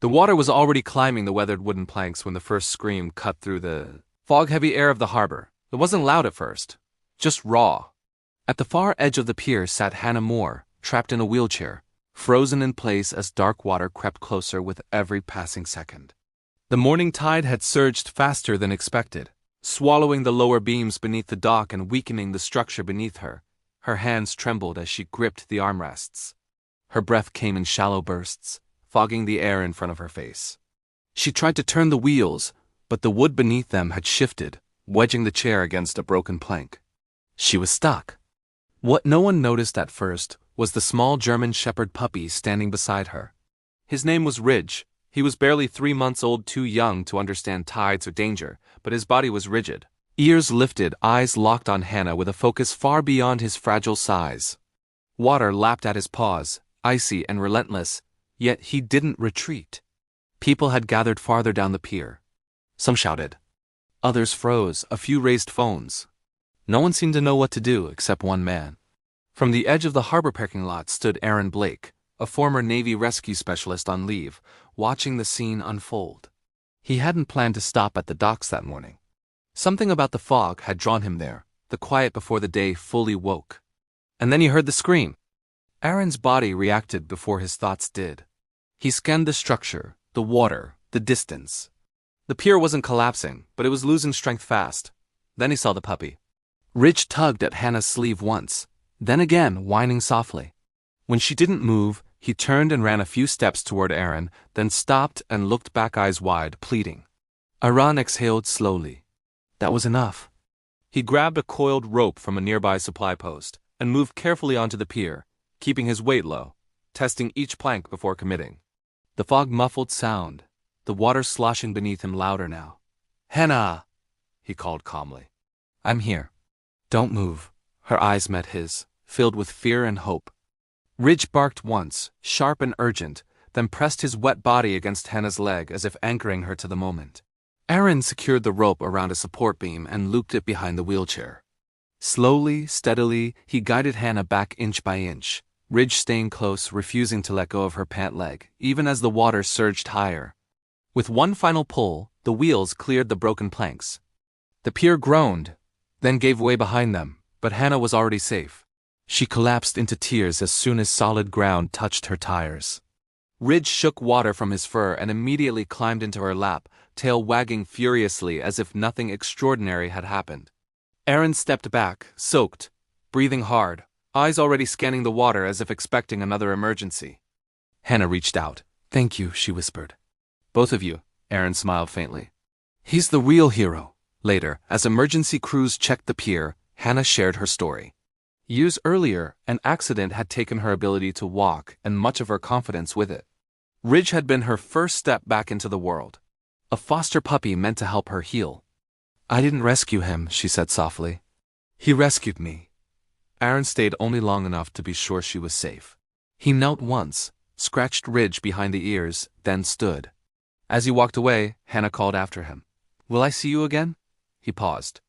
The water was already climbing the weathered wooden planks when the first scream cut through the fog-heavy air of the harbor. It wasn't loud at first, just raw. At the far edge of the pier sat Hannah Moore, trapped in a wheelchair, frozen in place as dark water crept closer with every passing second. The morning tide had surged faster than expected, swallowing the lower beams beneath the dock and weakening the structure beneath her. Her hands trembled as she gripped the armrests. Her breath came in shallow bursts, fogging the air in front of her face. She tried to turn the wheels, but the wood beneath them had shifted, wedging the chair against a broken plank. She was stuck. What no one noticed at first was the small German Shepherd puppy standing beside her. His name was Ridge. He was barely 3 months old, too young to understand tides or danger, but his body was rigid. Ears lifted, eyes locked on Hannah with a focus far beyond his fragile size. Water lapped at his paws, icy and relentless, yet he didn't retreat. People had gathered farther down the pier. Some shouted. Others froze, a few raised phones. No one seemed to know what to do except one man. From the edge of the harbor parking lot stood Aaron Blake, a former Navy rescue specialist on leave, watching the scene unfold. He hadn't planned to stop at the docks that morning. Something about the fog had drawn him there, the quiet before the day fully woke. And then he heard the scream. Aaron's body reacted before his thoughts did. He scanned the structure, the water, the distance. The pier wasn't collapsing, but it was losing strength fast. Then he saw the puppy. Ridge tugged at Hannah's sleeve once, then again, whining softly. When she didn't move, he turned and ran a few steps toward Aaron, then stopped and looked back, eyes wide, pleading. Aaron exhaled slowly. That was enough. He grabbed a coiled rope from a nearby supply post and moved carefully onto the pier, keeping his weight low, testing each plank before committing. The fog muffled sound, the water sloshing beneath him louder now. Hannah, he called calmly. I'm here. Don't move. Her eyes met his, filled with fear and hope. Ridge barked once, sharp and urgent, then pressed his wet body against Hannah's leg as if anchoring her to the moment. Aaron secured the rope around a support beam and looped it behind the wheelchair. Slowly, steadily, he guided Hannah back inch by inch, Ridge staying close, refusing to let go of her pant leg, even as the water surged higher. With one final pull, the wheels cleared the broken planks. The pier groaned, then gave way behind them, but Hannah was already safe. She collapsed into tears as soon as solid ground touched her tires. Ridge shook water from his fur and immediately climbed into her lap, tail wagging furiously as if nothing extraordinary had happened. Aaron stepped back, soaked, breathing hard, eyes already scanning the water as if expecting another emergency. Hannah reached out. Thank you, she whispered. Both of you, Aaron smiled faintly. He's the real hero. Later, as emergency crews checked the pier, Hannah shared her story. Years earlier, an accident had taken her ability to walk and much of her confidence with it. Ridge had been her first step back into the world. A foster puppy meant to help her heal. I didn't rescue him, she said softly. He rescued me. Aaron stayed only long enough to be sure she was safe. He knelt once, scratched Ridge behind the ears, then stood. As he walked away, Hannah called after him. Will I see you again? He paused.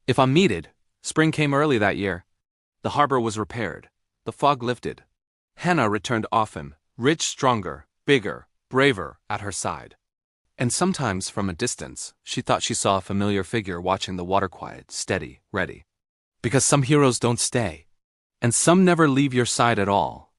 If I'm needed. Spring came early that year. The harbor was repaired. The fog lifted. Hannah returned often, Ridge stronger, bigger, braver, at her side. And sometimes, from a distance, she thought she saw a familiar figure watching the water quiet, steady, ready. Because some heroes don't stay. And some never leave your side at all.